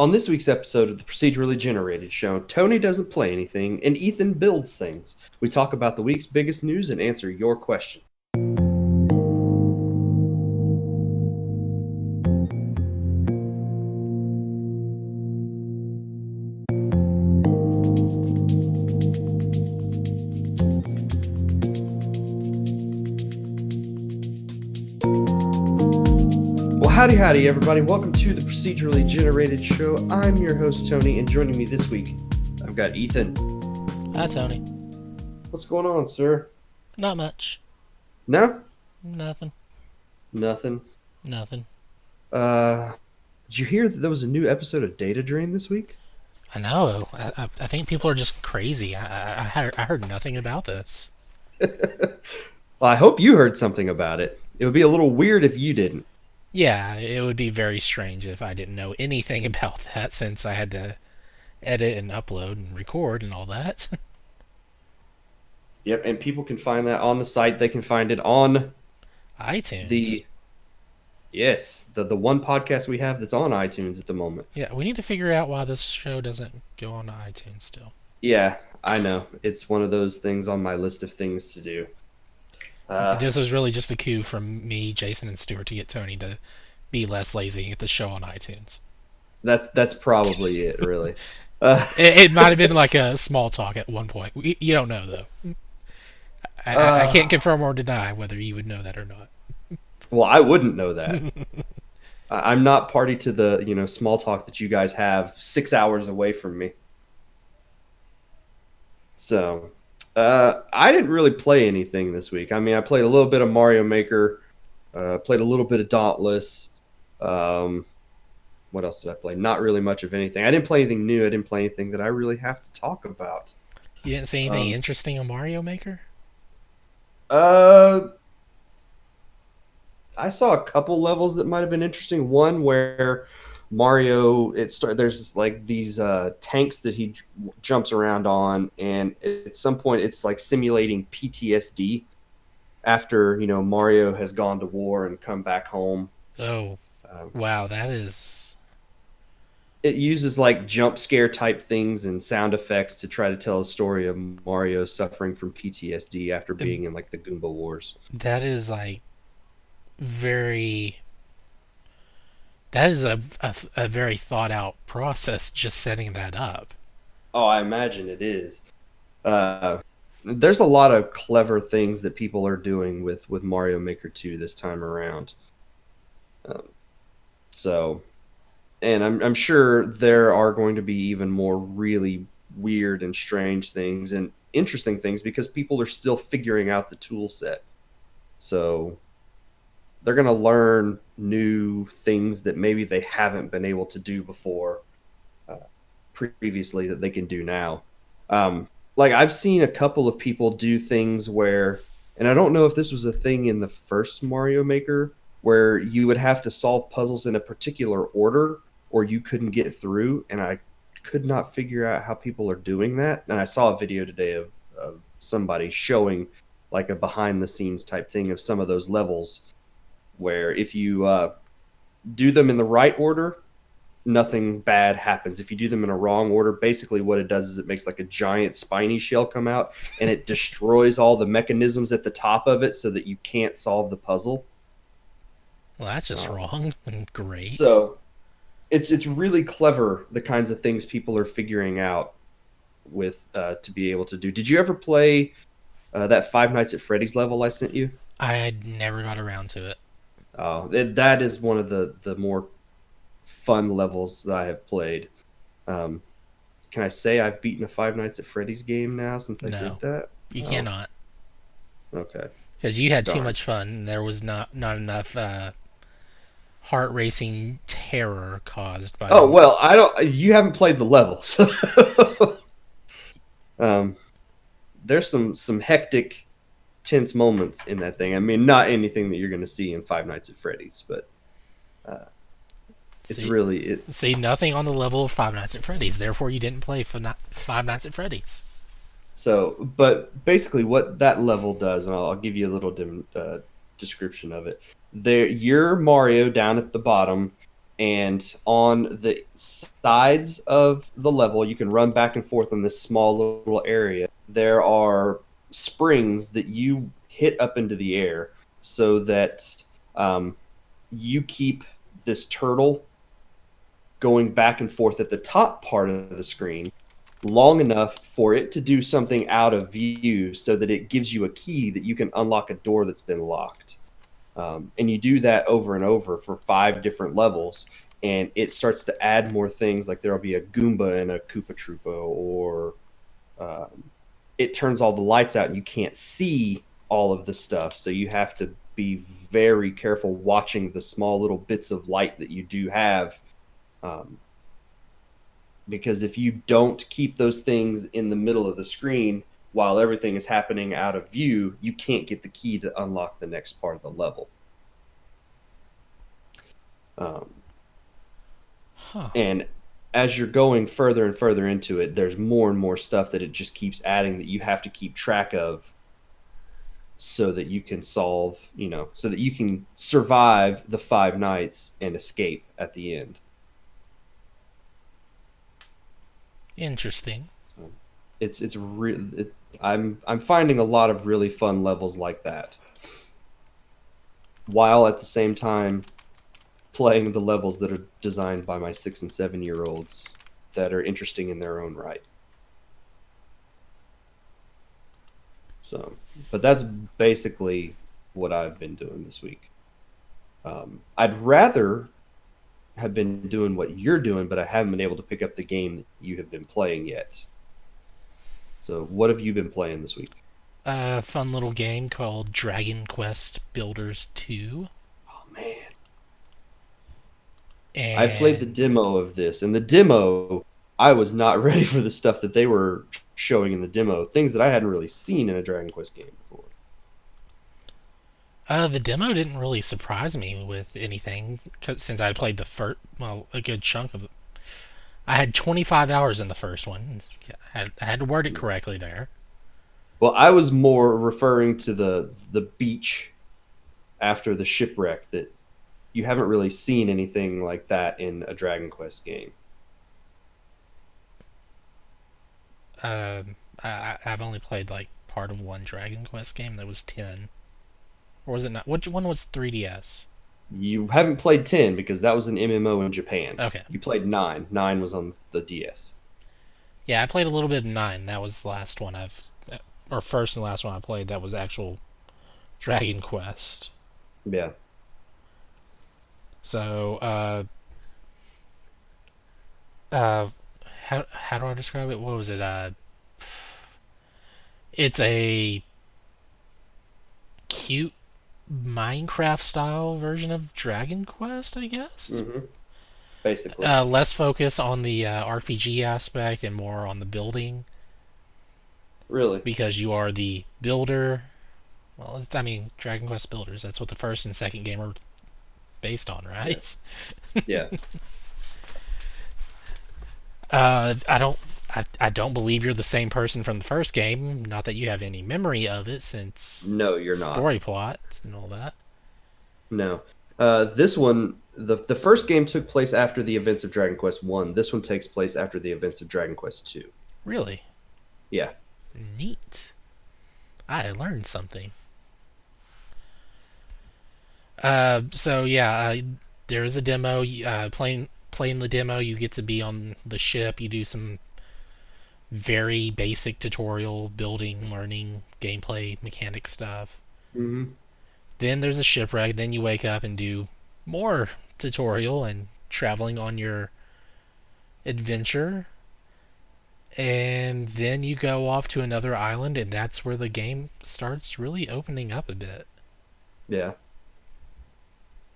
On this week's episode of the Procedurally Generated Show, Tony doesn't play anything and Ethan builds things. We talk about the week's biggest news and answer your question. Howdy, everybody. Welcome to the Procedurally Generated Show. I'm your host, Tony, and joining me this week, I've got Ethan. Hi, Tony. What's going on, sir? Not much. No? Nothing. Nothing? Nothing. Did you hear that there was a new episode of Data Drain this week? I know. I think people are just crazy. I heard nothing about this. Well, I hope you heard something about it. It would be a little weird if you didn't. Yeah, it would be very strange if I didn't know anything about that, since I had to edit and upload and record and all that. Yep, and people can find that on the site. They can find it on iTunes. the one podcast we have that's on iTunes at the moment. Yeah, we need to figure out why this show doesn't go on iTunes still. Yeah, I know. It's one of those things on my list of things to do. This was really just a coup from me, Jason, and Stuart to get Tony to be less lazy and get the show on iTunes. That's probably it, really. It might have been like a small talk at one point. You don't know, though. I can't confirm or deny whether you would know that or not. Well, I wouldn't know that. I'm not party to the small talk that you guys have 6 hours away from me. So, I didn't really play anything this week. I mean, I played a little bit of Mario Maker, played a little bit of Dauntless. What else did I play? Not really much of anything. I didn't play anything new. I didn't play anything that I really have to talk about. You didn't see anything interesting on Mario Maker? I saw a couple levels that might have been interesting. One where Mario, there's like these tanks that he jumps around on, and at some point it's like simulating PTSD after Mario has gone to war and come back home. Oh, wow, that is. It uses like jump scare type things and sound effects to try to tell a story of Mario suffering from PTSD after being in like the Goomba Wars. That is like very. That is a very thought out process, just setting that up. Oh, I imagine it is. There's a lot of clever things that people are doing with Mario Maker 2 this time around. And I'm sure there are going to be even more really weird and strange things and interesting things because people are still figuring out the tool set. So they're going to learn new things that maybe they haven't been able to do before previously that they can do now. Like I've seen a couple of people do things where, and I don't know if this was a thing in the first Mario Maker, where you would have to solve puzzles in a particular order or you couldn't get through. And I could not figure out how people are doing that. And I saw a video today of somebody showing like a behind the scenes type thing of some of those levels where if you do them in the right order, nothing bad happens. If you do them in a wrong order, basically what it does is it makes like a giant spiny shell come out and it destroys all the mechanisms at the top of it so that you can't solve the puzzle. Well, that's just wrong. Great. So it's really clever, the kinds of things people are figuring out with to be able to do. Did you ever play that Five Nights at Freddy's level I sent you? I never got around to it. That is one of the more fun levels that I have played. Can I say I've beaten a Five Nights at Freddy's game now since I did that? You cannot. Okay. Because you had too much fun. And there was not enough heart racing terror caused by. Oh well, I don't. You haven't played the level, so there's some hectic, tense moments in that thing. I mean, not anything that you're going to see in Five Nights at Freddy's, but it's really See, nothing on the level of Five Nights at Freddy's. Therefore, you didn't play Five Nights at Freddy's. So, but basically, what that level does, and I'll give you a little description of it. You're Mario down at the bottom, and on the sides of the level, you can run back and forth in this small little area. There are springs that you hit up into the air so that um, you keep this turtle going back and forth at the top part of the screen long enough for it to do something out of view so that it gives you a key that you can unlock a door that's been locked. And you do that over and over for 5 different levels, and it starts to add more things. Like there'll be a Goomba and a Koopa Troopa, or um, it turns all the lights out and you can't see all of the stuff. So you have to be very careful watching the small little bits of light that you do have. Um, because if you don't keep those things in the middle of the screen while everything is happening out of view, you can't get the key to unlock the next part of the level. Um, Huh. and as you're going further and further into it, there's more and more stuff that it just keeps adding that you have to keep track of so that you can solve, so that you can survive the 5 nights and escape at the end. Interesting. So it's real. I'm finding a lot of really fun levels like that, while at the same time playing the levels that are designed by my 6 and 7 year olds that are interesting in their own right. So, but that's basically what I've been doing this week. I'd rather have been doing what you're doing, but I haven't been able to pick up the game that you have been playing yet. So, what have you been playing this week? A fun little game called Dragon Quest Builders 2. Oh man, I played the And demo of this, and the demo, I was not ready for the stuff that they were showing in the demo. Things that I hadn't really seen in a Dragon Quest game before. the demo didn't really surprise me with anything since I played the first, well, a good chunk of it. I had 25 hours in the first one. I had to word it correctly there. Well, I was more referring to the beach after the shipwreck, that you haven't really seen anything like that in a Dragon Quest game. I've only played like part of one Dragon Quest game. That was 10. Or was it not? Which one was 3DS? You haven't played 10 because that was an MMO in Japan. Okay. You played 9. 9 was on the DS. Yeah, I played a little bit of 9. That was the last one or first and last one I played. That was actual Dragon Quest. Yeah. So, uh, how do I describe it? What was it? It's a cute Minecraft style version of Dragon Quest, I guess. Hmm. Basically. Less focus on the RPG aspect and more on the building Really. because you are the builder. Well, I mean, Dragon Quest Builders. That's what the first and second game are based on, Yeah. right? Yeah. I don't. I don't believe you're the same person from the first game. Not that you have any memory of it, since No, you're not. story plot and all that. No. This one, the first game took place after the events of Dragon Quest 1. This one takes place after the events of Dragon Quest 2. Really Yeah. neat. I learned something. So yeah, there is a demo. Playing the demo, you get to be on the ship. You do some very basic tutorial building, learning, gameplay, mechanic stuff. Hmm. Then there's a shipwreck. Then you wake up and do more tutorial and traveling on your adventure. And then you go off to another island, and that's where the game starts really opening up a bit. Yeah.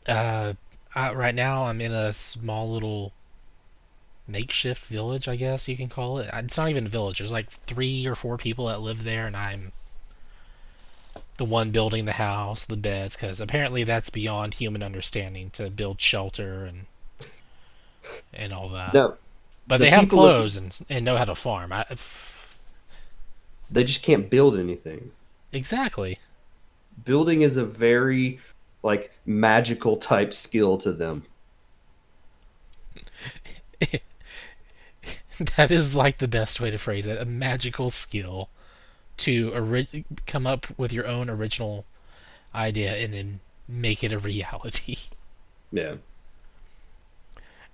Uh, right now, I'm in a small little makeshift village, I guess you can call it. It's not even a village. There's like 3 or 4 people that live there, and I'm the one building the house, the beds, because apparently that's beyond human understanding to build shelter and all that. No, But the they have people of clothes and know how to farm. they just can't build anything. Exactly. Building is a very like magical type skill to them. That is like the best way to phrase it. A magical skill to come up with your own original idea and then make it a reality. Yeah.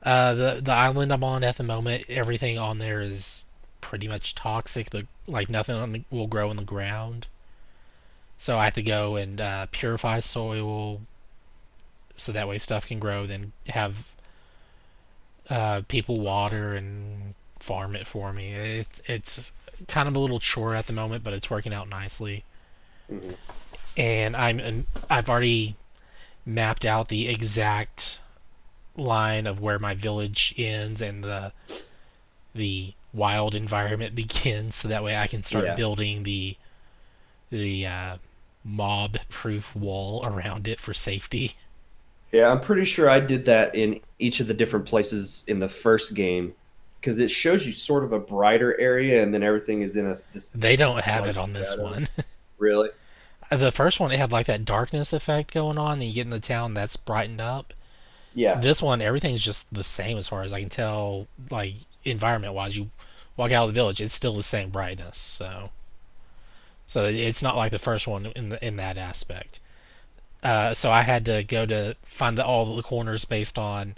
The island I'm on at the moment, everything on there is pretty much toxic. Like nothing will grow in the ground. So I have to go and purify soil so that way stuff can grow. Then have people water and farm it for me. It's kind of a little chore at the moment, but it's working out nicely. Hmm. And I've already mapped out the exact line of where my village ends and the wild environment begins, so that way I can start Yeah. building the mob proof wall around it for safety. Yeah, I'm pretty sure I did that in each of the different places in the first game because it shows you sort of a brighter area and then everything is in this They don't have it slight on this shadow. one. Really? The first one, it had like that darkness effect going on, and you get in the town that's brightened up. Yeah. This one, everything's just the same as far as I can tell. Like environment wise, you walk out of the village, it's still the same brightness. So it's not like the first one in that aspect. So I had to go to find all the corners based on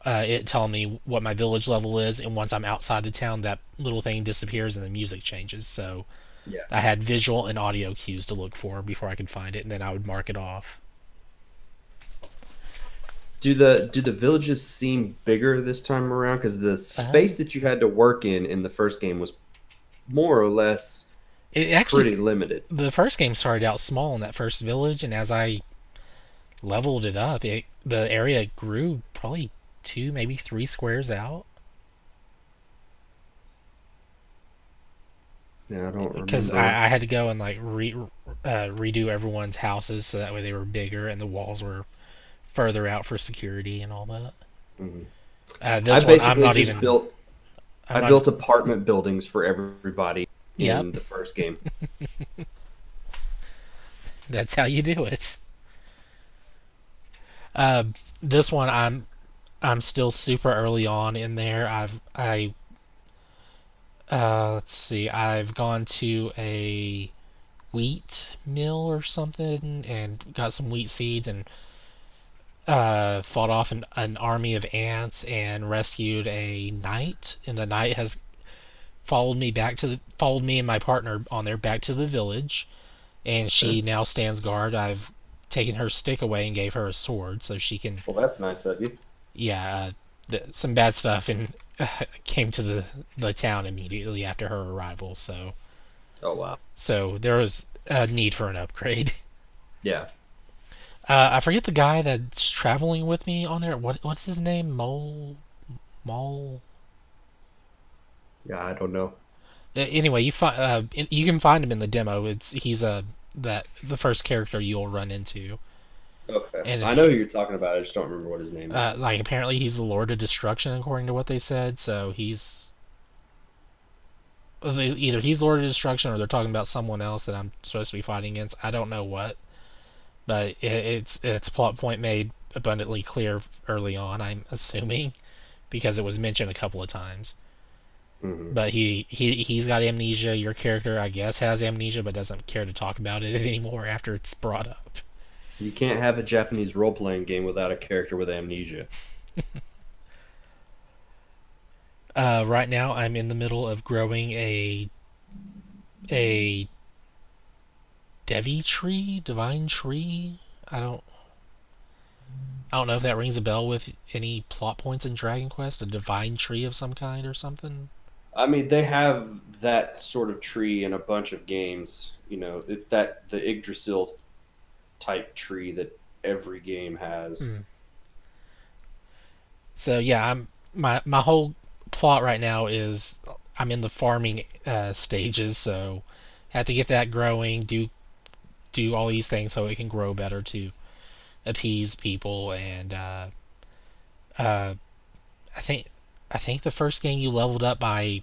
it telling me what my village level is, and once I'm outside the town, that little thing disappears and the music changes. So Yeah. I had visual and audio cues to look for before I could find it, and then I would mark it off. Do the villages seem bigger this time around? Because the Uh, space that you had to work in the first game was more or less it actually pretty limited. the first game started out small in that first village, and as I leveled it up, the area grew probably 2, maybe 3 squares out. Yeah, I don't Because remember. I had to go and like redo everyone's houses so that way they were bigger and the walls were further out for security and all that. Mhm. I This one, basically just built I'm I not. built apartment buildings for everybody Yep, in the first game. that's how you do it. Uh, this one, I'm still super early on in there. Let's see, I've gone to a wheat mill or something and got some wheat seeds and fought off an army of ants and rescued a knight, and the knight has followed me and my partner on there back to the village, and Okay. she now stands guard. I've taken her stick away and gave her a sword so she can. Well, that's nice of you. Yeah, some bad stuff and came to the town immediately after her arrival. Oh wow. So there was a need for an upgrade. Yeah. I forget the guy that's traveling with me on there. What's his name? Mole. Yeah, I don't know. Anyway, you can find him in the demo. He's that the first character you'll run into, Okay. and I know who you're talking about. I just don't remember what his name is. like apparently he's the Lord of Destruction according to what they said. So either he's Lord of Destruction or they're talking about someone else that I'm supposed to be fighting against. I don't know what, but it's a plot point made abundantly clear early on. I'm assuming because it was mentioned a couple of times. Hmm. But he's got amnesia. Your character, I guess, has amnesia, but doesn't care to talk about it anymore after it's brought up. You can't have a Japanese role-playing game without a character with amnesia. Right now, I'm in the middle of growing a divine tree. I don't I don't know if that rings a bell with any plot points in Dragon Quest. A divine tree of some kind or something. I mean, they have that sort of tree in a bunch of games. It's that the Yggdrasil type tree that every game has. Hmm. So yeah, my whole plot right now is I'm in the farming stages, so have to get that growing. Do all these things so it can grow better to appease people. And uh, I think I think the first game you leveled up by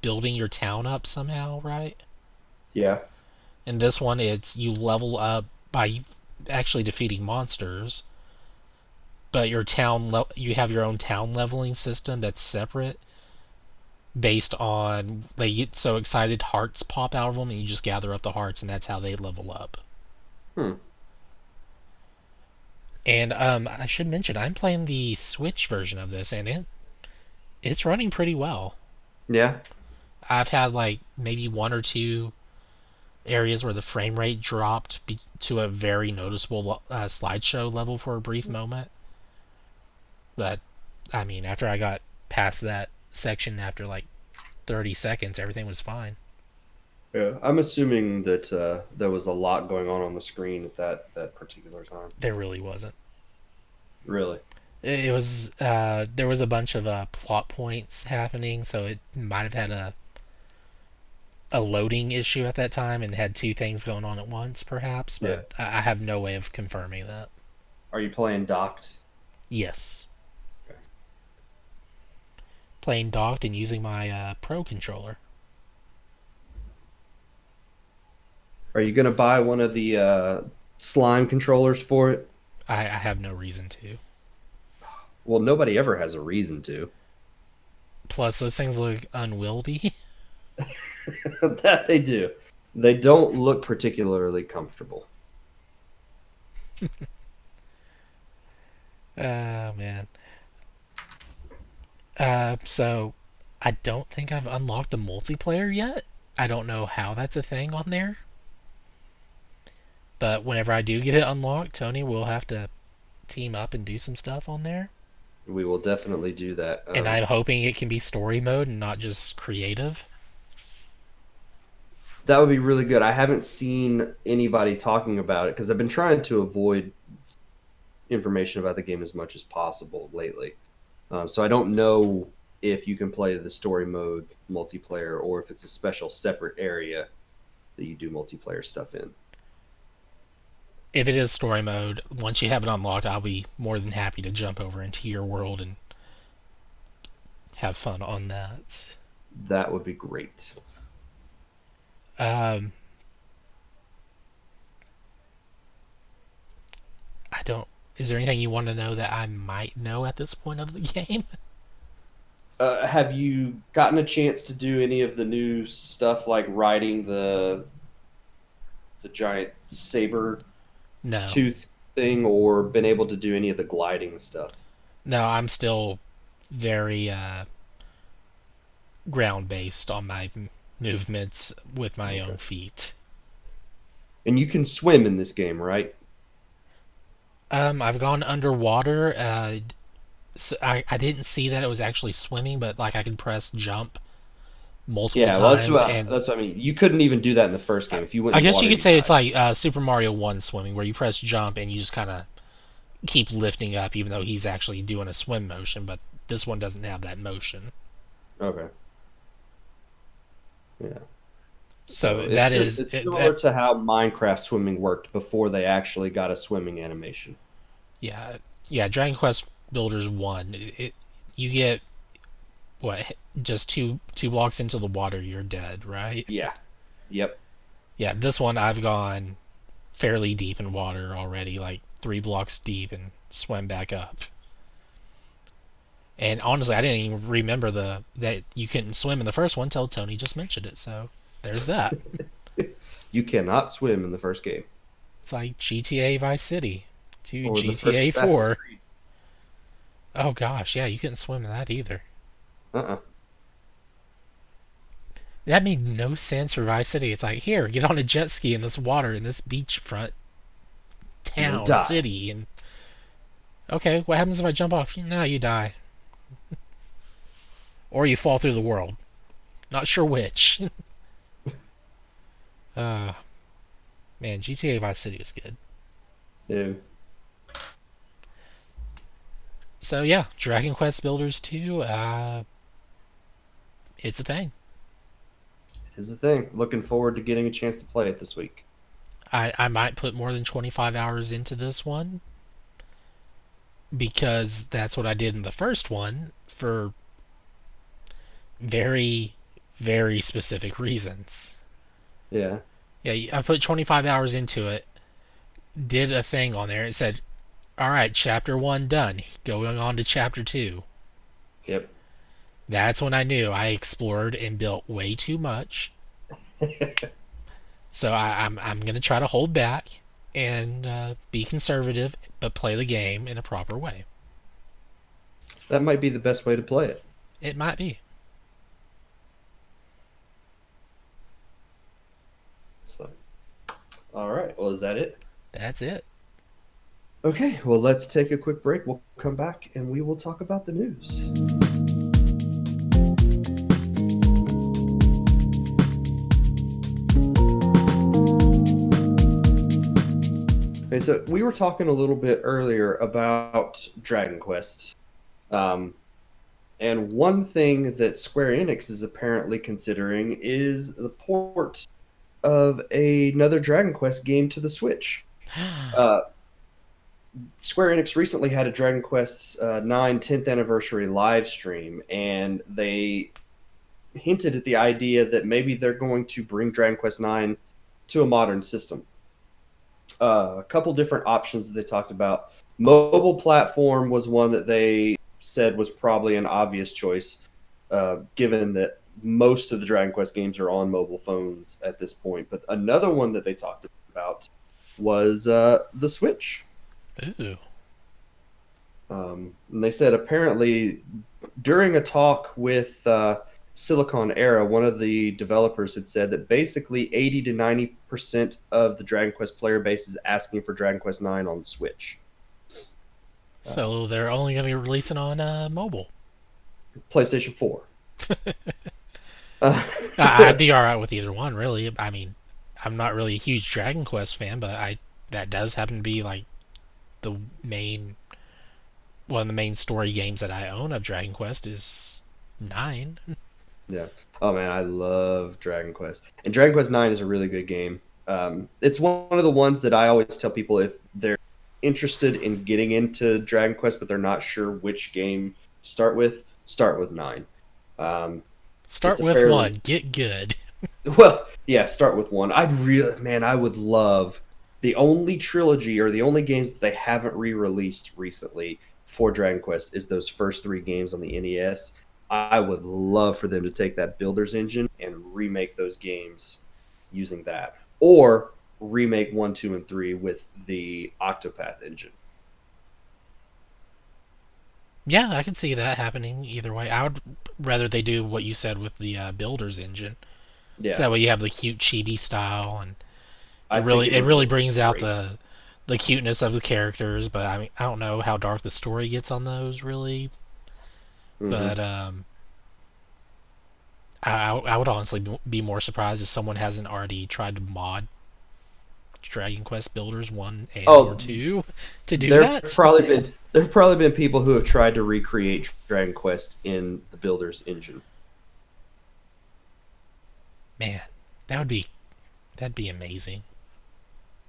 building your town up somehow, right? Yeah. In this one, it's you level up by actually defeating monsters, but you have your own town leveling system that's separate based on they get so excited hearts pop out of them and you just gather up the hearts and that's how they level up. Hmm. And I should mention I'm playing the Switch version of this and it's running pretty well. Yeah. I've had like maybe one or two areas where the frame rate dropped to a very noticeable slideshow level for a brief moment. But I mean, after I got past that section after like 30 seconds, everything was fine. Yeah. I'm assuming that there was a lot going on the screen at that particular time. There really wasn't. Really. It was there was a bunch of plot points happening, so it might have had a loading issue at that time and had two things going on at once, perhaps. But Yeah. I have no way of confirming that. Are you playing docked? Yes, Okay. playing docked and using my Pro controller. Are you gonna buy one of the slime controllers for it? I have no reason to. Well, nobody ever has a reason to. Plus, those things look unwieldy. That they do. They don't look particularly comfortable. Oh man. So I don't think I've unlocked the multiplayer yet. I don't know how that's a thing on there. But whenever I do get it unlocked, Tony will have to team up and do some stuff on there. We will definitely do that. And I'm hoping it can be story mode and not just creative. That would be really good. I haven't seen anybody talking about it because I've been trying to avoid information about the game as much as possible lately. So I don't know if you can play the story mode multiplayer or if it's a special separate area that you do multiplayer stuff in. If it is story mode, once you have it unlocked, I'll be more than happy to jump over into your world and have fun on that. That would be great. Um, I don't. Is there anything you want to know that I might know at this point of the game? Have you gotten a chance to do any of the new stuff like riding the giant saber No. tooth thing, or been able to do any of the gliding stuff? No, I'm still very ground based on my movements with my Okay. own feet. And you can swim in this game, right? I've gone underwater. So I didn't see that it was actually swimming, but like I could press jump multiple Yeah, well, times, and that's what I mean. You couldn't even do that in the first game. If you went I in the guess you water, could you say it's died. like Super Mario One swimming, where you press jump and you just kind of keep lifting up, even though he's actually doing a swim motion. But this one doesn't have that motion, Okay. Yeah. So so that is it's similar that. to how Minecraft swimming worked before they actually got a swimming animation. Yeah, yeah. Dragon Quest Builders One, you get what just two blocks into the water, you're dead, right? Yeah. Yep. Yeah, this one I've gone fairly deep in water already, like 3 blocks deep, and swam back up. And honestly, I didn't even remember the that you couldn't swim in the first one till Tony just mentioned it. So there's that. You cannot swim in the first game It's like GTA Vice City to or the first GTA Assassin's 4. Creed. Oh gosh, yeah, you couldn't swim in that either. Uh-uh. That made no sense for Vice City. It's like, here, get on a jet ski in this water in this beachfront And then town, die. city, and okay, what happens if I jump off? No, you die. Or you fall through the world. Not sure which. uh, man, GTA Vice City is good. Yeah. So yeah, Dragon Quest Builders 2, it's a thing. It is a thing. Looking forward to getting a chance to play it this week. I might put more than 25 hours into this one because that's what I did in the first one for very, very specific reasons. Yeah. Yeah, I put 25 hours into it, did a thing on there. It said All right, chapter 1 done. Going on to chapter 2. Yep. That's when I knew I explored and built way too much. So I'm gonna try to hold back and be conservative, but play the game in a proper way. That might be the best way to play it. It might be. So, all right. Well, is that it? That's it. Okay. Well, let's take a quick break. We'll come back and we will talk about the news. Okay, so we were talking a little bit earlier about Dragon Quest. Um, and one thing that Square Enix is apparently considering is the port of another Dragon Quest game to the Switch. Uh, Square Enix recently had a Dragon Quest 9 10th anniversary live stream, and they hinted at the idea that maybe they're going to bring Dragon Quest 9 to a modern system. A couple different options that they talked about. Mobile platform was one that they said was probably an obvious choice, given that most of the Dragon Quest games are on mobile phones at this point. But another one that they talked about was the Switch. Ooh. And they said apparently during a talk with Silicon Era, one of the developers had said that basically 80 to 90% of the Dragon Quest player base is asking for Dragon Quest 9 on Switch. So they're only going to release it on mobile. PlayStation 4. Uh, I'd be all right with either one, really. I mean, I'm not really a huge Dragon Quest fan, but I that does happen to be like the main one of the main story games that I own of Dragon Quest is 9. yeah. Oh man, I love Dragon Quest. And Dragon Quest 9 is a really good game. It's one of the ones that I always tell people if they're interested in getting into Dragon Quest, but they're not sure which game to start with 9. Um, Start it's a with fairly 1, get good. well, yeah, start with 1. I would love the only trilogy or the only games that they haven't re-released recently for Dragon Quest is those first 3 games on the NES. I would love for them to take that Builder's engine and remake those games using that, or remake 1, 2, and 3 with the Octopath engine. Yeah, I can see that happening either way. I would rather they do what you said with the Builder's engine. So Yeah, that way you have the cute chibi style, and I think it it would really look brings out great. the cuteness of the characters. But I mean, I don't know how dark the story gets on those really. Hmm. But I would honestly be more surprised if someone hasn't already tried to mod Dragon Quest Builders 1 and or Oh, 2 to do that. there have probably been people who have tried to recreate Dragon Quest in the Builder's engine. Man, that that'd be amazing.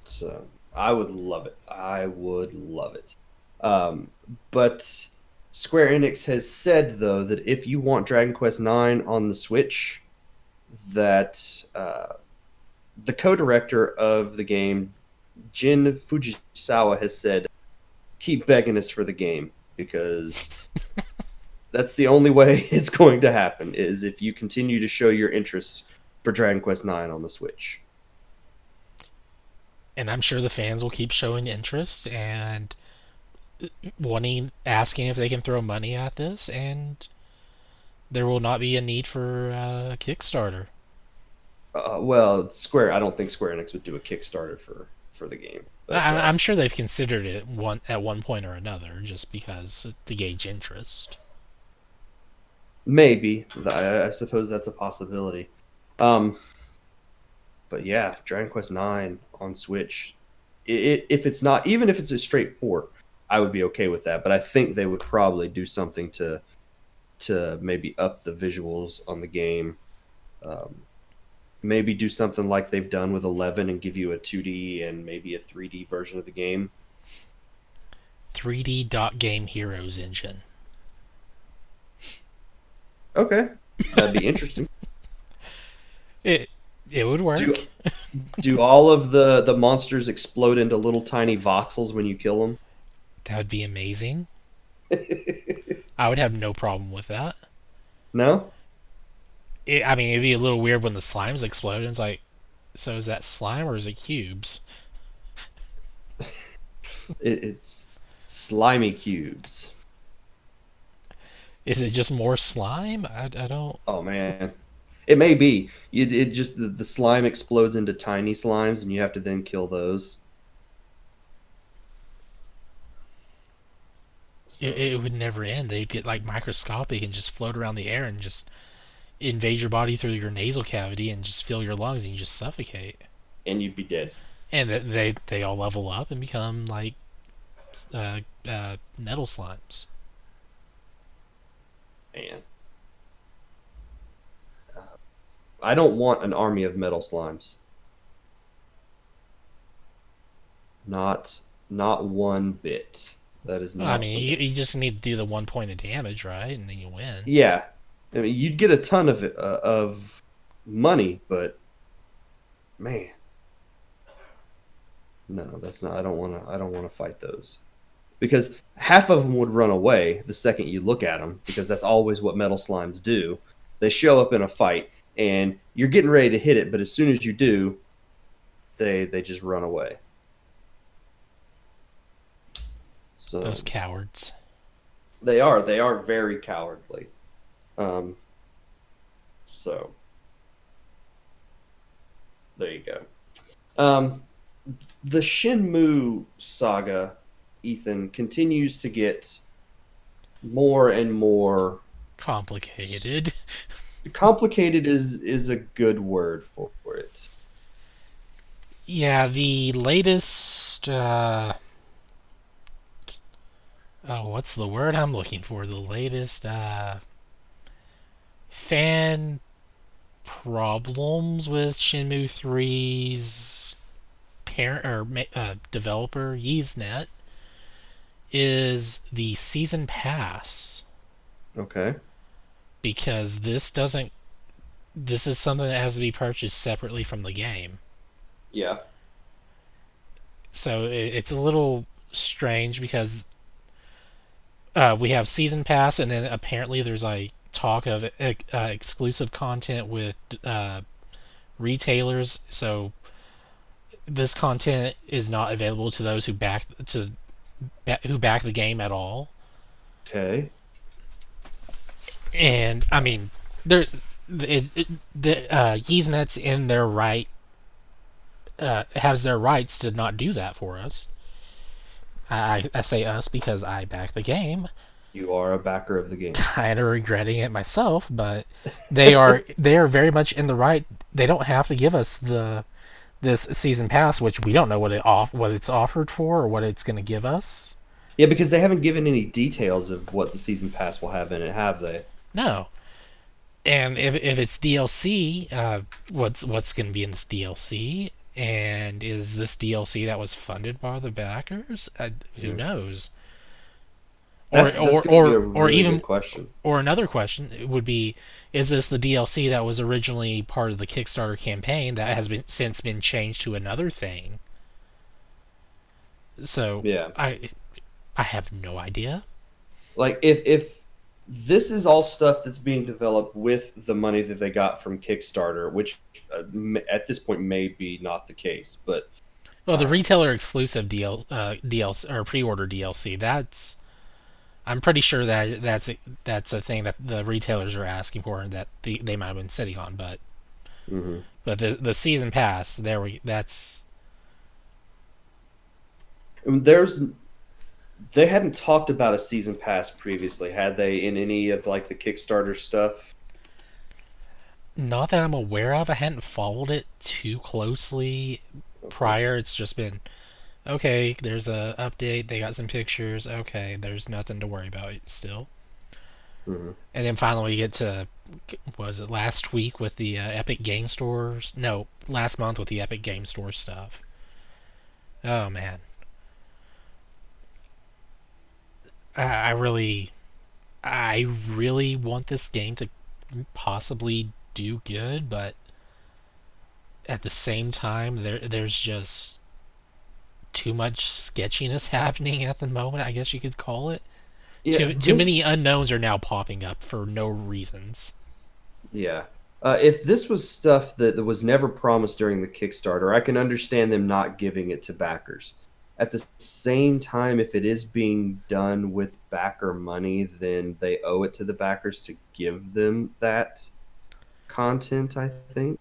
So I would love it. I would love it. Um, but Square Enix has said though that if you want Dragon Quest 9 on the Switch, that the co-director of the game, Jin Fujisawa, has said keep begging us for the game because that's the only way it's going to happen is if you continue to show your interest for Dragon Quest 9 on the Switch. And I'm sure the fans will keep showing interest and asking if they can throw money at this, and there will not be a need for a Kickstarter. Well, Square. I don't think Square Enix would do a Kickstarter for the game, but I'm sure they've considered it at one point or another, just because to gauge interest. maybe I suppose that's a possibility. Um, but yeah, Dragon Quest 9 on Switch. If it's not, even if it's a straight port, I would be okay with that. But I think they would probably do something to maybe up the visuals on the game. Um, maybe do something like they've done with 11 and give you a 2D and maybe a 3D version of the game. 3D Dot Game Heroes engine. Okay, that'd be interesting. It it would Do work. do all of the monsters explode into little tiny voxels when you kill them? That would be amazing. I would have no problem with that. No, I mean, it'd be a little weird when the slimes explode. And it's like, so is that slime or is it cubes? it's slimy cubes. Is it just more slime? I don't. Oh man, it may be. It just the slime explodes into tiny slimes, and you have to then kill those. So It would never end. They'd get like microscopic and just float around the air and just invade your body through your nasal cavity and just fill your lungs and you just suffocate. and you'd be dead. And they all level up and become like nettle slimes. Man, I don't want an army of metal slimes. Not not one bit. That is Well, I not mean, something. you just need to do the 1 point of damage, right, and then you win. Yeah, I mean, you'd get a ton of money, but man, no, that's not. I don't want to. I don't want to fight those because half of them would run away the second you look at them because that's always what metal slimes do. They show up in a fight and you're getting ready to hit it, but as soon as you do, they just run away. Those So cowards. they are very cowardly. Um, so there you go. Um, the Shinmu saga, Ethan, continues to get more and more Complicated. complicated. Is a good word for it. Yeah, the latest. Oh, what's the word I'm looking for? The latest fan problems with Shenmue 3's parent or developer YesNet is the season pass Okay. because this doesn't. This is something that has to be purchased separately from the game. Yeah. So it's a little strange because we have season pass, and then apparently there's like talk of exclusive content with uh, retailers. So this content is not available to those who back the game at all. Okay. And I mean, there the Yeesnet's in their right has their rights to not do that for us. I say us because I back the game, You are a backer of the game. kind of regretting it myself, but they are very much in the right. They don't have to give us the this season pass, which we don't know what it's offered for or what it's going to give us. Yeah, because they haven't given any details of what the season pass will have in it, have they? No, and if it's DLC, what's going to be in this DLC? And is this DLC that was funded by the backers? Who Hmm. knows? Or That's or going to be a or or really good even question. or another question would be: is this the DLC that was originally part of the Kickstarter campaign that has been since been changed to another thing? So Yeah. I have no idea. Like if this is all stuff that's being developed with the money that they got from Kickstarter, which at this point may be not the case, but Well, the um, retailer exclusive DLC or pre-order DLC. I'm pretty sure that's a thing that the retailers are asking for and that they might have been sitting on. mhm. But the season pass there we that's There's they hadn't talked about a season pass previously, had they, in any of like the Kickstarter stuff? not that I'm aware of. I hadn't followed it too closely Okay. prior. It's just been okay. There's a update. They got some pictures. Okay, there's nothing to worry about still. Mhm. And then finally we get to was it last week with the Epic Game Stores? No, last month with the Epic Game Store stuff. Oh man, I really, I really want this game to possibly do good, but at the same time, there's just too much sketchiness happening at the moment, I guess you could call it. Yeah, Too many this unknowns are now popping up for no reasons. yeah. If this was stuff that was never promised during the Kickstarter, I can understand them not giving it to backers. At the same time, if it is being done with backer money, then they owe it to the backers to give them that content, I think.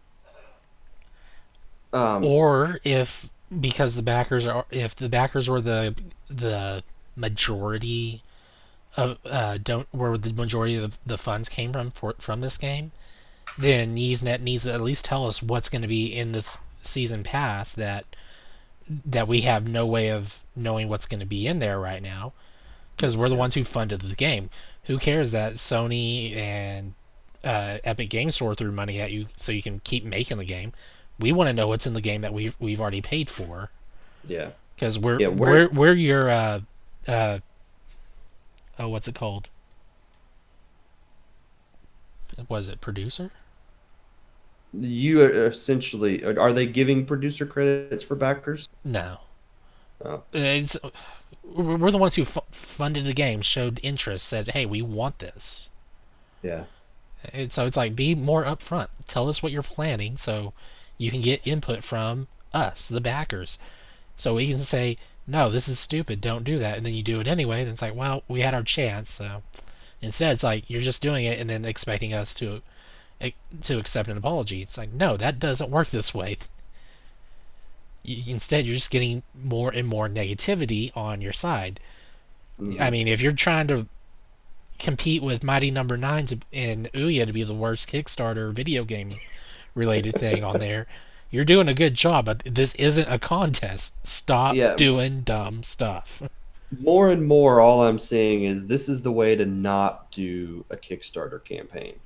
Um, Or if the backers were the majority of don't where the majority of the funds came from this game, then NeesNet needs to at least tell us what's going to be in this season pass that we have no way of knowing what's going to be in there right now because we're the yeah, ones who funded the game. Who cares that Sony and Epic Game Store threw money at you so you can keep making the game? We want to know what's in the game that we've already paid for yeah, because yeah. Where we're your uh oh, what's it called? Was it producer? you are essentially are they giving producer credits for backers? No, Oh, it's we're the ones who funded the game, showed interest, said, "Hey, we want this." yeah. And so it's like, be more upfront. Tell us what you're planning, so you can get input from us, the backers, so we can say, "No, this is stupid. Don't do that." And then you do it anyway. Then it's like, "Well, we had our chance." So instead, it's like you're just doing it and then expecting us to accept an apology. It's like, no, that doesn't work this way. Instead, you're just getting more and more negativity on your side. I Hmm. mean, if you're trying to compete with Mighty Number Nine and Ouya to be the worst Kickstarter video game related thing on there, you're doing a good job. But this isn't a contest. Stop Yeah, doing dumb stuff. more and more, all I'm saying is this is the way to not do a Kickstarter campaign.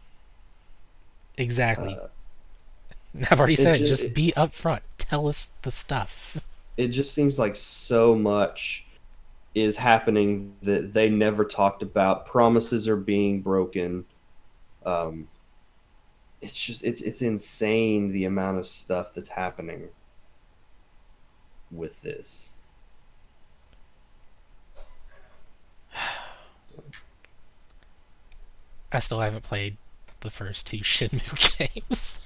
Exactly. Uh, I've already it said it. just Just be upfront. Tell us the stuff. it just seems like so much is happening that they never talked about. Promises are being broken. Um, it's insane the amount of stuff that's happening with this. I still haven't played the first two Shenmue games.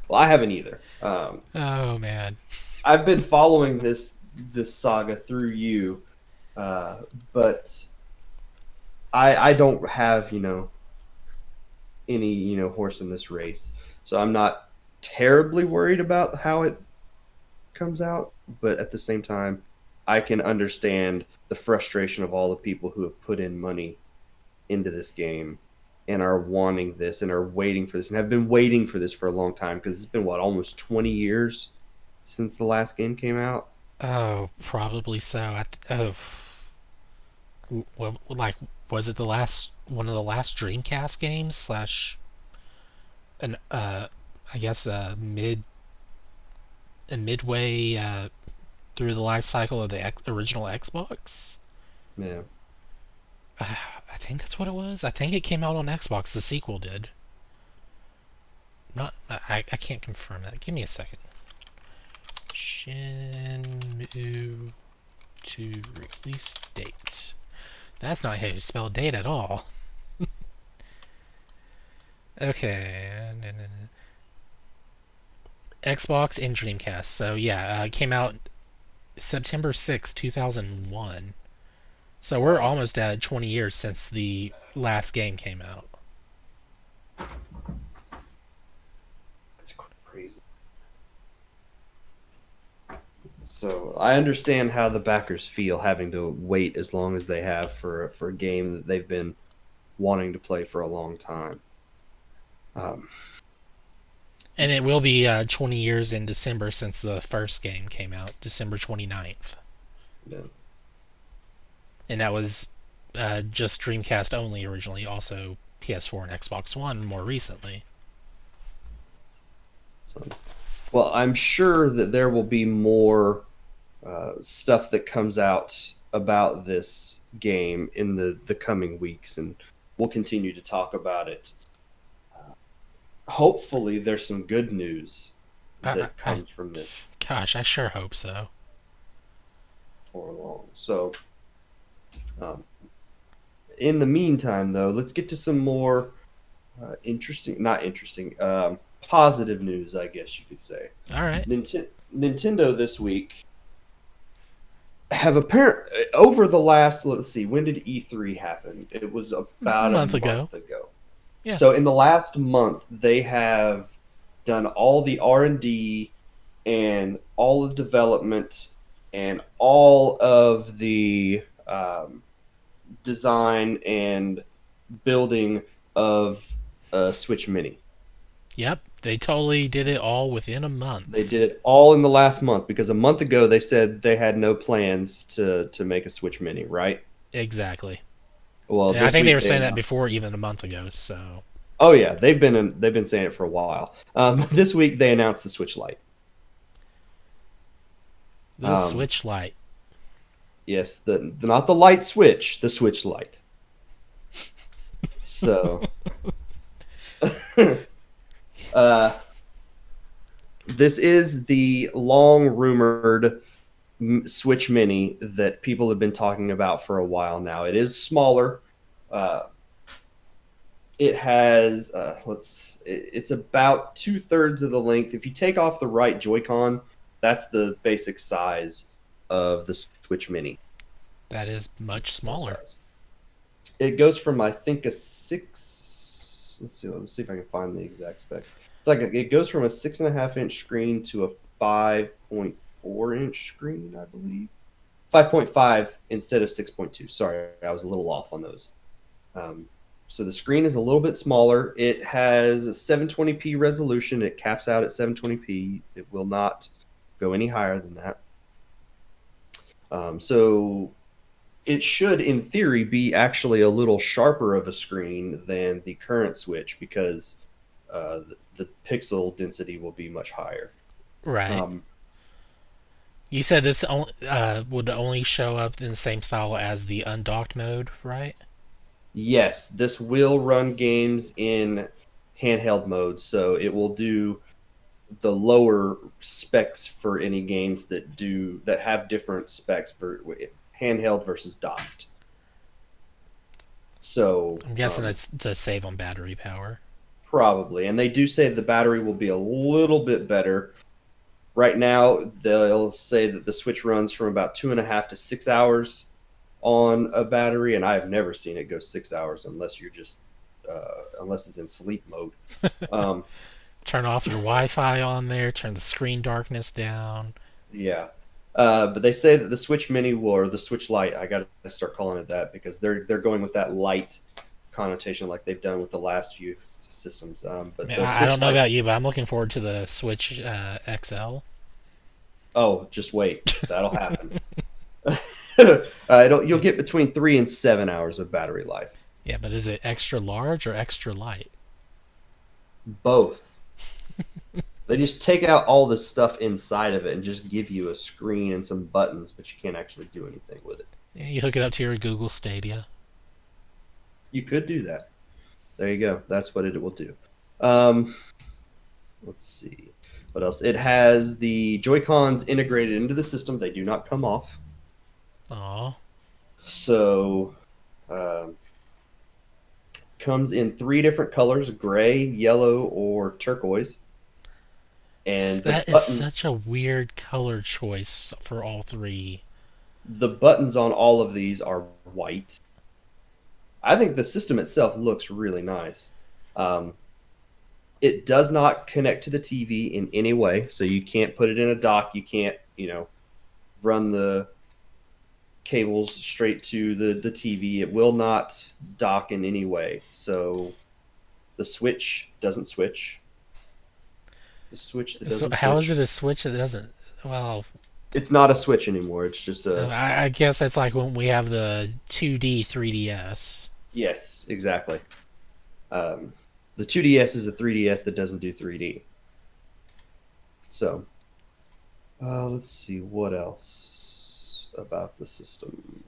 Well, I haven't either. Oh man. I've been following this saga through you, uh, but I don't have any horse in this race, so I'm not terribly worried about how it comes out. But at the same time, I can understand the frustration of all the people who have put in money into this game and are wanting this and are waiting for this and have been waiting for this for a long time because it's been what almost 20 years since the last game came out. Oh, probably so. Oh, like was it the last one of the last Dreamcast games slash an I guess a midway through the life cycle of the original Xbox? Yeah. I think that's what it was. I think it came out on Xbox. The sequel did. Not I can't confirm that. Give me a second. Shenmue 2 release date. That's not how you spell date at all. Okay. Xbox and Dreamcast. So yeah, it came out September 2001. So we're Wow. almost at 20 years since the last game came out. That's crazy. So I understand how the backers feel having to wait as long as they have for a game that they've been wanting to play for a long time. Um, And it will be 20 years in December since the first game came out, December 29th. yeah. And that was just Dreamcast only originally, also PS4 and Xbox One more recently. So, well, I'm sure that there will be more stuff that comes out about this game in the coming weeks, and we'll continue to talk about it. Hopefully, there's some good news I, that I, comes from this. gosh, I sure hope so. for long. So, um, in the meantime, though, let's get to some more not interesting, positive news, I guess you could say. All right. Nintendo this week have apparent over the last, let's see, when did E3 happen? It was A about a month ago. month ago. Yeah. So in the last month, they have done all the R&D and all the development and all of the design and building of a Switch Mini. Yep. They totally did it all within a They month. did it all in the last month because a month ago they said they had no plans to make a Switch Mini, right? Exactly. Well, And I this think they week were they saying that announced. before even a month ago. So Oh yeah, they've been saying it for a while. This week they announced the Switch Lite. the Um, Switch Lite. yes, the not the light switch, the Switch Lite. So, uh, this is the long rumored Switch Mini that people have been talking about for a while now. It is smaller. Uh, it has it's about 2/3 of the length. If you take off the right Joy-Con, that's the basic size of the Switch Mini. That is much Full smaller. size. It goes from I think a six. Let's see if I can find the exact specs. It goes from a 6.5-inch screen to a 5.4-inch screen, I believe. 5.5 instead of 6.2. Sorry, I was a little off on those. Um, so the screen is a little bit smaller. It has a 720p resolution. It caps out at 720p. It will not go any higher than that. So it should, in theory, be actually a little sharper of a screen than the current Switch because the pixel density will be much higher. Right. Um, You said this would only show up in the same style as the undocked mode, right? yes, this will run games in handheld mode, so it will do the lower specs for any games that have different specs for handheld versus docked. So I'm guessing that's to save on battery power. probably, and they do say the battery will be a little bit better. Right now, they'll say that the Switch runs from about 2.5 to 6 hours on a battery, and I've never seen it go 6 hours unless it's in sleep mode. Um, Turn off your Wi-Fi on there. Turn the screen darkness down. yeah, but they say that the Switch Mini or the Switch Lite, I got to start calling it that because they're going with that light connotation like they've done with the last few systems. But Man, the I don't Switch know Lite, about you, but I'm looking forward to the Switch XL. oh, just wait, that'll happen. You'll get between 3 and 7 hours of battery life. Yeah, but is it extra large or extra light? Both. They just take out all the stuff inside of it and just give you a screen and some buttons, but you can't actually do anything with it. Yeah, you hook it up to your Google Stadia. You could do that. There you go. That's what it will do. Um, let's see. What else? It has the Joy Cons integrated into the system. They do not come off. Aw, So, um, comes in three different colors: gray, yellow, or turquoise. And that is such a weird color choice for all three. the buttons on all of these are white. I think the system itself looks really nice. Um, it does not connect to the TV in any way, so you can't put it in a dock. You can't, run the cables straight to the TV. It will not dock in any way. So the switch doesn't switch. The switch that So doesn't how is switch. it a Switch that doesn't? Well, It's not a switch anymore. It's just a I guess that's like when we have the 2D 3DS. yes, exactly. Um, the 2DS is a 3DS that doesn't do 3D. So let's see what else about the system.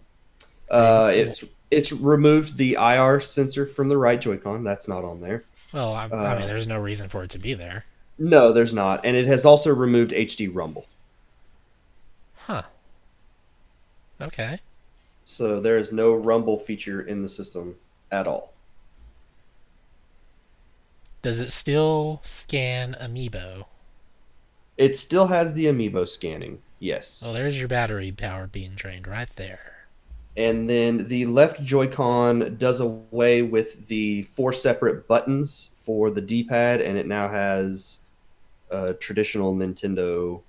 They It's removed the IR sensor from the right Joy-Con. That's not on there. well, I mean, Uh, there's no reason for it to be there. no, there's not, and it has also removed HD Rumble. Huh. Okay. So there is no rumble feature in the system at all. Does it still scan amiibo? It still has the amiibo scanning, yes. Well, there's your battery power being drained right there. And then the left Joy-Con does away with the four separate buttons for the D-pad, and it now has a traditional Nintendo,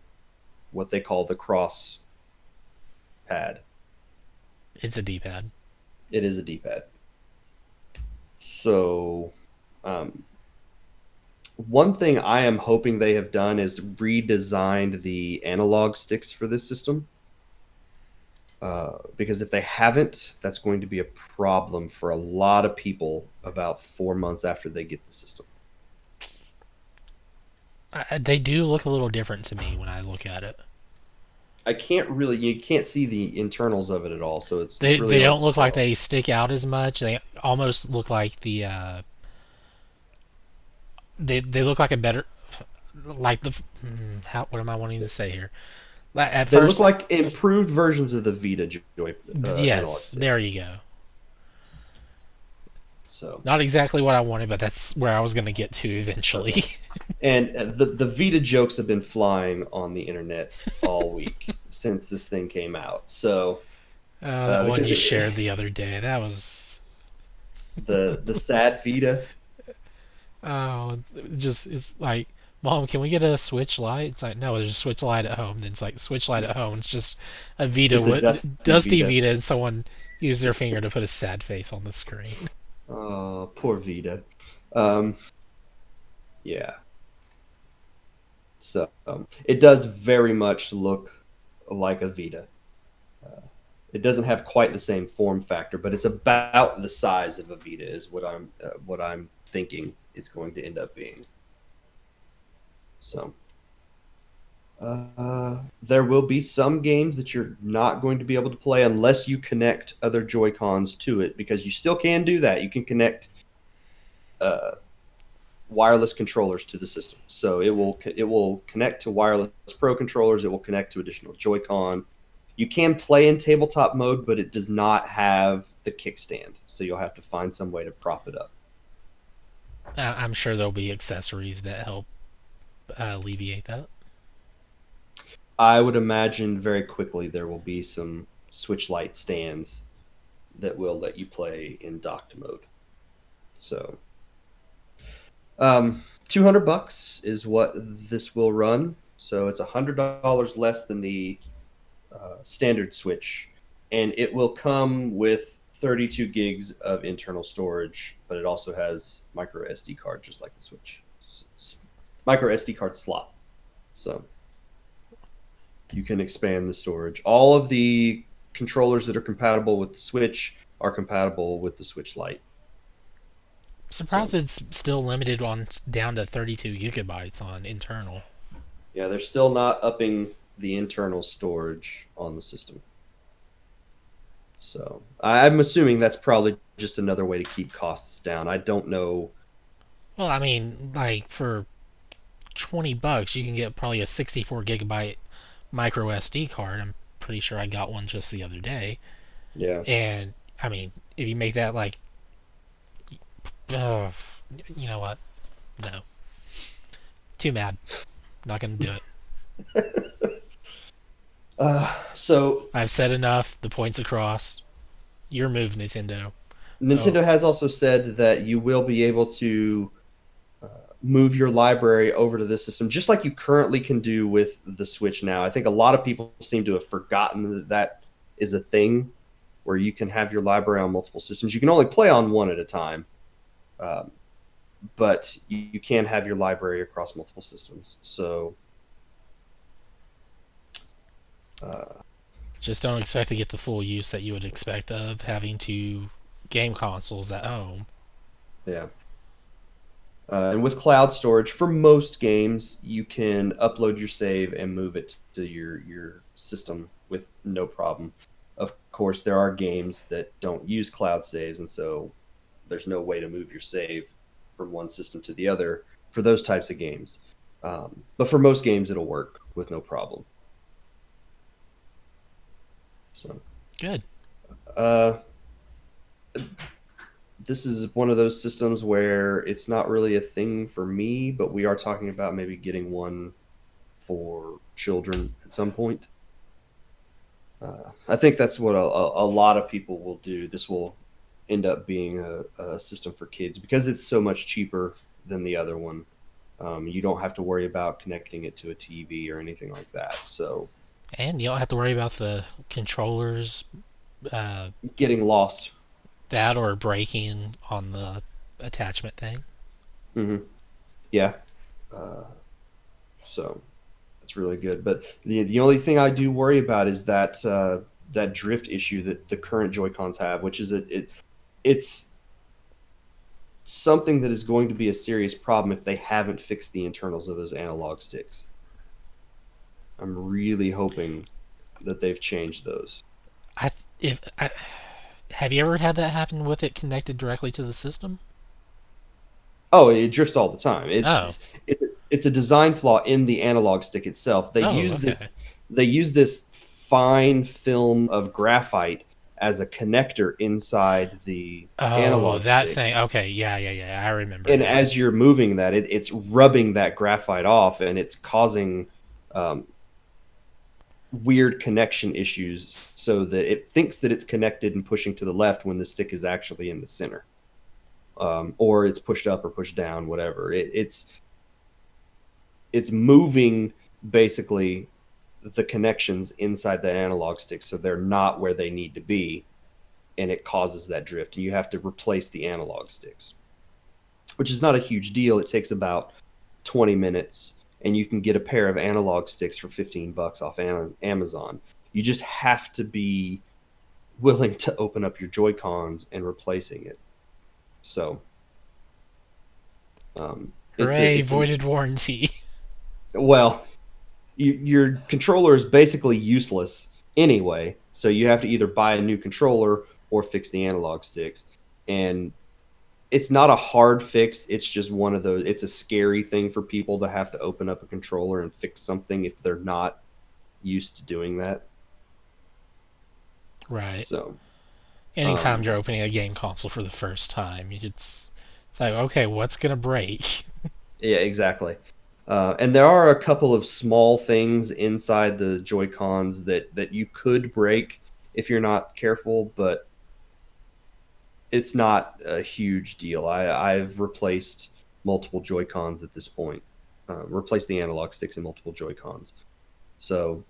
what they call the cross pad. It's a D-pad. It is a D-pad. So, um, one thing I am hoping they have done is redesigned the analog sticks for this system. Because if they haven't, that's going to be a problem for a lot of people about 4 months after they get the system. They do look a little different to me when I look at it. You can't see the internals of it at all, so it's They really hard don't to look like tell. they stick out as much. They almost look like they look like a better like the how what am I wanting to say here? At They look first, like improved versions of the Vita Joy analog yes, there sticks. you go. So Not exactly what I wanted, but that's where I was going to get to okay, eventually. and the Vita jokes have been flying on the internet all week since this thing came out. So That one because you shared the other day, that was the sad Vita. oh, it's like, Mom, can we get a Switch Lite? It's like, no, there's a Switch Lite at home. Then it's like Switch Lite at home. It's just a Vita It's a with dusty dusty Vita. Vita, and someone used their finger to put a sad face on the screen. Oh, poor Vita. Um, yeah. So it does very much look like a Vita. Uh, it doesn't have quite the same form factor, but it's about the size of a Vita, is what I'm thinking it's going to end up being. So there will be some games that you're not going to be able to play unless you connect other Joy Cons to it, because you still can do that. You can connect uh, wireless controllers to the system. So it will connect to wireless Pro controllers. It will connect to additional Joy-Con. You can play in tabletop mode, but it does not have the kickstand. So you'll have to find some way to prop it up. I'm sure there'll be accessories that help alleviate that. I would imagine very quickly there will be some Switch Lite stands that will let you play in docked mode. So, 200 bucks is what this will run. So it's $100 less than the standard Switch, and it will come with 32 gigs of internal storage, but it also has micro SD card, just like the Switch. Micro SD card slot, so you can expand the storage. All of the controllers that are compatible with the Switch are compatible with the Switch Lite. Surprised So it's still limited on down to 32 gigabytes on internal. yeah, they're still not upping the internal storage on the system. So I'm assuming that's probably just another way to keep costs down. I don't know. Well, I mean, like for $20, you can get probably a 64 gigabyte micro SD card. I'm pretty sure I got one just the other day. Yeah. And I mean, if you make that like, uh, you know what? No, too mad. Not gonna do it. So I've said enough. The point's across. Your move, Nintendo. Oh, Nintendo has also said that you will be able to uh, move your library over to this system, just like you currently can do with the Switch now. I think a lot of people seem to have forgotten that that is a thing where you can have your library on multiple systems. You can only play on one at a time, um, but you can have your library across multiple systems. So, uh, just don't expect to get the full use that you would expect of having two game consoles at home. yeah. And with cloud storage, for most games, you can upload your save and move it to your system with no problem. Of course, there are games that don't use cloud saves, and so there's no way to move your save from one system to the other for those types of games. But for most games, it'll work with no problem. So Good. Uh, this is one of those systems where it's not really a thing for me, but we are talking about maybe getting one for children at some point. I think that's what a lot of people will do. This will end up being a system for kids because it's so much cheaper than the other one. You don't have to worry about connecting it to a TV or anything like that. So And you don't have to worry about the controllers, uh, getting lost. that or breaking on the attachment thing. Hmm. Yeah. Uh, so that's really good. But the only thing I do worry about is that that drift issue that the current Joy Cons have, which is it's something that is going to be a serious problem if they haven't fixed the internals of those analog sticks. I'm really hoping that they've changed those. I if I, have you ever had that happen with it connected directly to the system? Oh, it drifts all the time. Oh, It's a design flaw in the analog stick itself. oh, okay. They use this fine film of graphite as a connector inside the Oh, analog that sticks. thing. Okay, yeah, yeah, yeah. I remember And now. as you're moving that, it's rubbing that graphite off, and it's causing um, weird connection issues so that it thinks that it's connected and pushing to the left when the stick is actually in the center, or it's pushed up or pushed down, whatever. It's moving basically the connections inside that analog stick so they're not where they need to be, and it causes that drift. And you have to replace the analog sticks, which is not a huge deal. It takes about 20 minutes, and you can get a pair of analog sticks for $15 off Amazon. You just have to be willing to open up your Joy Cons and replacing it. So Hooray, it's a voided warranty. well, your controller is basically useless anyway. So you have to either buy a new controller or fix the analog sticks. And it's not a hard fix. It's just one of those. It's a scary thing for people to have to open up a controller and fix something if they're not used to doing that. Right. So, Anytime um, you're opening a game console for the first time, it's like, okay, what's gonna break? yeah, exactly. And there are a couple of small things inside the Joy Cons that you could break if you're not careful, but it's not a huge deal. I've replaced multiple Joy Cons at this point, replaced the analog sticks in multiple Joy Cons, so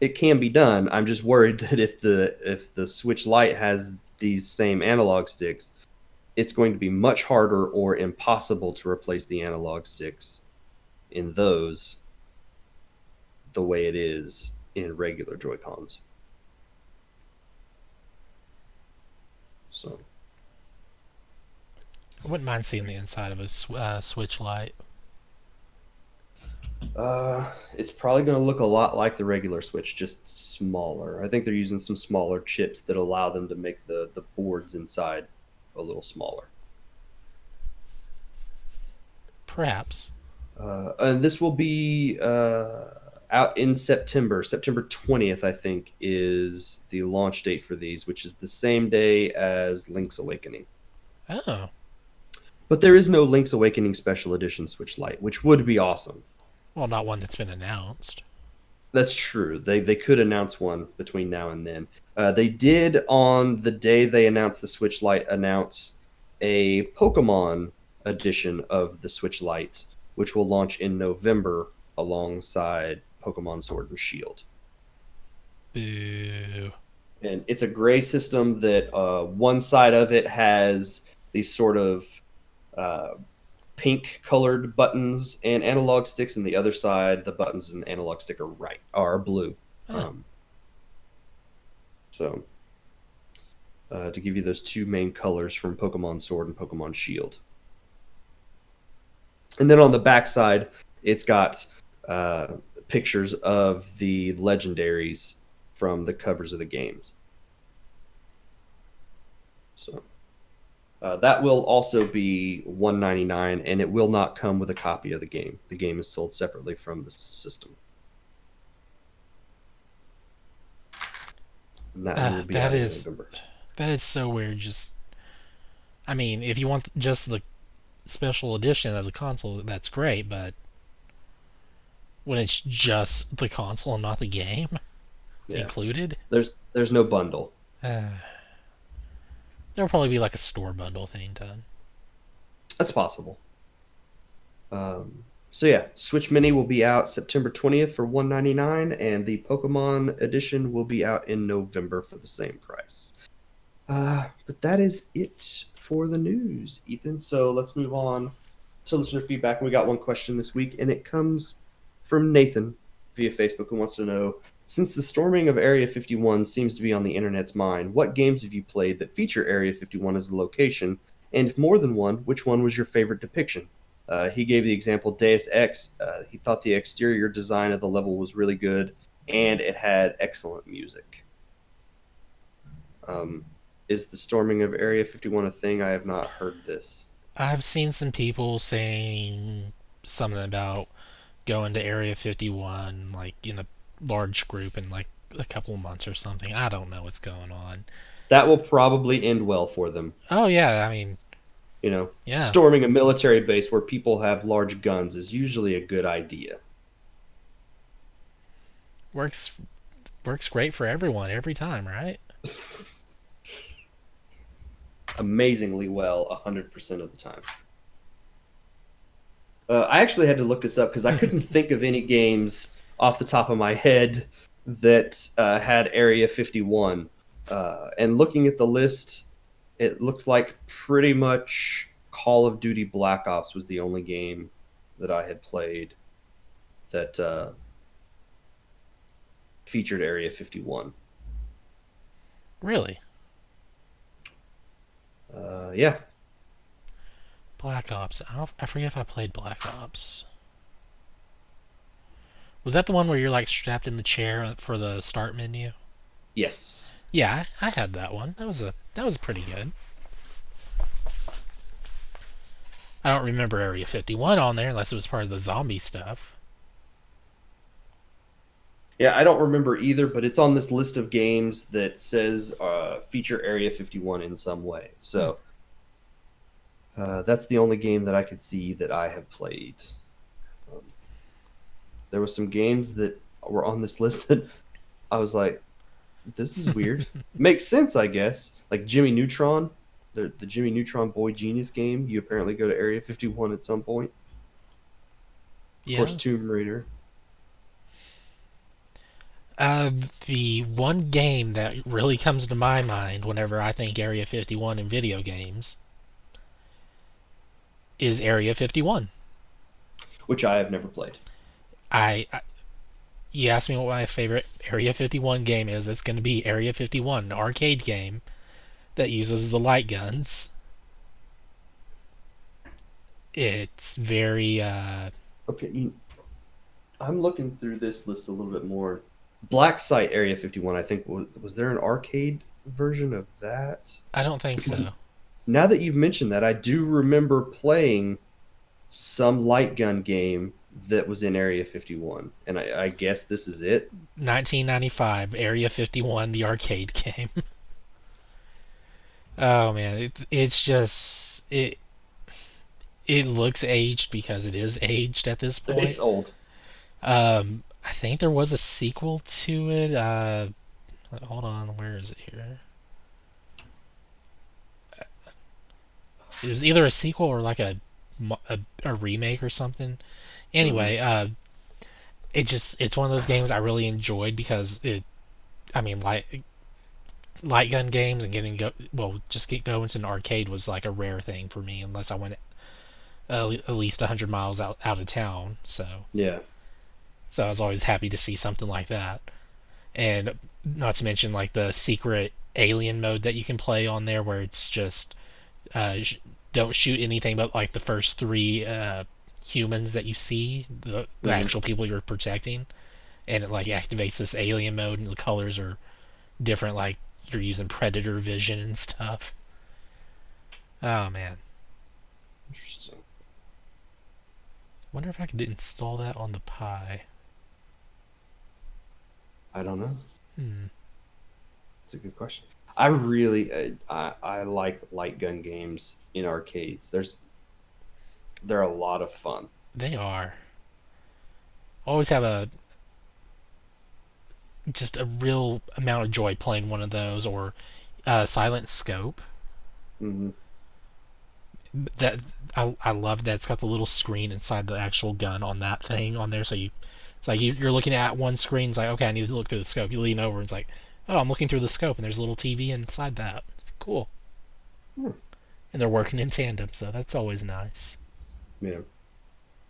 it can be done. I'm just worried that if the Switch Lite has these same analog sticks, it's going to be much harder or impossible to replace the analog sticks in those the way it is in regular Joy Cons. So I wouldn't mind seeing the inside of a Switch Lite. it's probably going to look a lot like the regular Switch, just smaller. I think they're using some smaller chips that allow them to make the boards inside a little smaller. Perhaps. And this will be out in September. September 20th, I think, is the launch date for these, which is the same day as Link's Awakening. Oh, But there is no Link's Awakening Special Edition Switch Lite, which would be awesome. well, not one that's been announced. That's true. They could announce one between now and then. They did on the day they announced the Switch Lite announce a Pokemon edition of the Switch Lite, which will launch in November alongside Pokemon Sword and Shield. Boo. And it's a gray system that one side of it has these sort of uh, pink colored buttons and analog sticks, and the other side, the buttons and analog stick are blue. Oh, Um, so to give you those two main colors from Pokemon Sword and Pokemon Shield. And then on the back side, it's got uh, pictures of the legendaries from the covers of the games. So that will also be $199, and it will not come with a copy of the game. The game is sold separately from the system. And that one will be That out in is November. that is so weird. Just I mean, if you want just the special edition of the console, that's great. But when it's just the console and not the game Yeah. included, There's no bundle. there'll probably be like a store bundle thing done. That's possible. So yeah, Switch Mini will be out September 20th for 199, and the Pokemon edition will be out in November for the same price. But that is it for the news, Ethan. So let's move on to listener feedback. We got one question this week, and it comes from Nathan via Facebook, who wants to know, since the storming of Area 51 seems to be on the internet's mind, what games have you played that feature Area 51 as a location? And if more than one, which one was your favorite depiction? He gave the example Deus Ex. He thought the exterior design of the level was really good, and it had excellent music. Um, is the storming of Area 51 a thing? I have not heard this. I've seen some people saying something about going to Area 51 like in a large group in like a couple of months or something. I don't know what's going on. That will probably end well for them. Oh yeah, I mean, You know, yeah, storming a military base where people have large guns is usually a good idea. works works great for everyone every time, right? Amazingly well 100% of the time. I actually had to look this up because I couldn't think of any games off the top of my head that had Area 51. And looking at the list, it looked like pretty much Call of Duty Black Ops was the only game that I had played that featured Area 51. Really? Yeah, Black Ops. I forget if I played Black Ops. Was that the one where you're like strapped in the chair for the start menu? yes. Yeah, I had that one. That was pretty good. I don't remember Area 51 on there unless it was part of the zombie stuff. Yeah, I don't remember either, but it's on this list of games that says feature Area 51 in some way. Hmm. So that's the only game that I could see that I have played. Um, there were some games that were on this list that I was like, this is weird. Makes sense, I guess. Like Jimmy Neutron, the Jimmy Neutron Boy Genius game. You apparently go to Area 51 at some point. Of course, Yeah. Tomb Raider. Uh, the one game that really comes to my mind whenever I think Area 51 in video games is Area 51. Which I have never played. I you asked me what my favorite Area 51 game is. It's going to be Area 51, an arcade game that uses the light guns. It's very Okay, I'm looking through this list a little bit more. Black Site Area 51, I think, was there an arcade version of that? I don't think Because so. now that you've mentioned that, I do remember playing some light gun game that was in Area 51. And I guess this is it. 1995 Area 51, the arcade game. Oh man, it's just it looks aged because it is aged at this point. It's old. I think there was a sequel to it. Hold on, where is it here? It was either a sequel or like a remake or something. Hmm. Anyway, it's one of those games I really enjoyed because I mean light gun games and just get go into an arcade was like a rare thing for me unless I went at least 100 miles out of town. Yeah. So I was always happy to see something like that. And not to mention like the secret alien mode that you can play on there where it's just don't shoot anything but like the first three humans that you see, the Hmm. actual people you're protecting, and it like activates this alien mode, and the colors are different, like you're using predator vision and stuff. Oh man, Interesting. wonder if I could install that on the Pi. I don't know. Hmm. It's a good question. I really, I like light gun games in arcades. They're a lot of fun. They are. Always have a just a real amount of joy playing one of those, or Silent Scope. Hmm. That I love that it's got the little screen inside the actual gun on that thing on there, so it's like you're looking at one screen. It's like, okay, I need to look through the scope. You lean over, and it's like, oh, I'm looking through the scope, and there's a little TV inside that. Cool. Hmm. And they're working in tandem, so that's always nice. Yeah.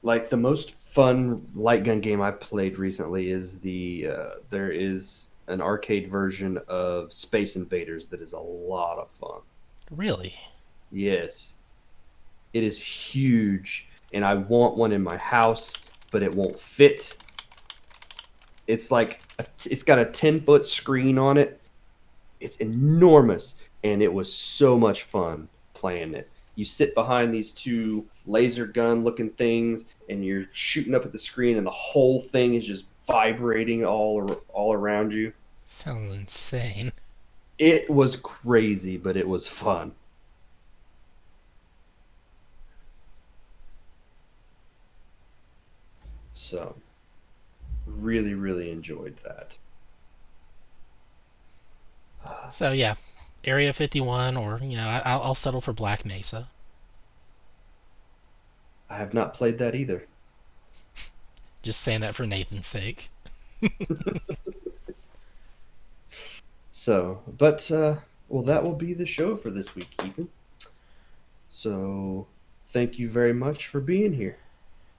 Like the most fun light gun game I played recently is there is an arcade version of Space Invaders that is a lot of fun. Really? Yes, it is huge, and I want one in my house, but it won't fit. It's got a 10-foot screen on it. It's enormous, and it was so much fun playing it. You sit behind these two laser gun looking things, and you're shooting up at the screen, and the whole thing is just vibrating all around you. Sounds insane. It was crazy, but it was fun. So really, really enjoyed that. So yeah, Area 51, or I'll settle for Black Mesa. I have not played that either. Just saying that for Nathan's sake. So, but well, that will be the show for this week, Ethan. So, thank you very much for being here.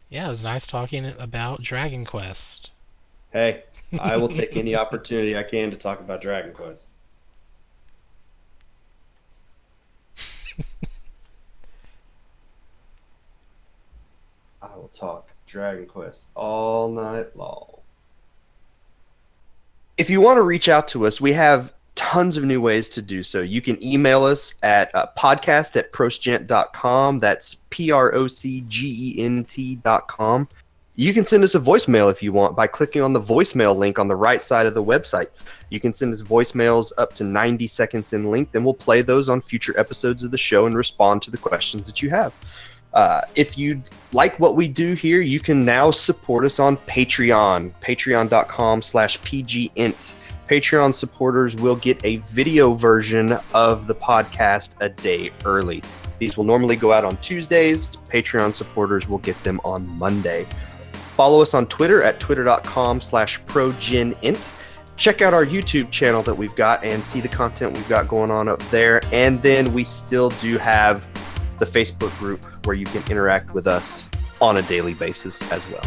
Yeah, it was nice talking about Dragon Quest. Hey, I will take any opportunity I can to talk about Dragon Quest. I will talk Dragon Quest all night long. If you want to reach out to us, we have tons of new ways to do so. You can email us at podcast@procgent.com. That's PROCGENT.com. You can send us a voicemail if you want by clicking on the voicemail link on the right side of the website. You can send us voicemails up to 90 seconds in length, and we'll play those on future episodes of the show and respond to the questions that you have. If you like what we do here, you can now support us on Patreon, patreon.com/pgint. Patreon supporters will get a video version of the podcast a day early. These will normally go out on Tuesdays. Patreon supporters will get them on Monday. Follow us on Twitter at twitter.com/progenint. Check out our YouTube channel that we've got and see the content we've got going on up there. And then we still do have the Facebook group where you can interact with us on a daily basis as well.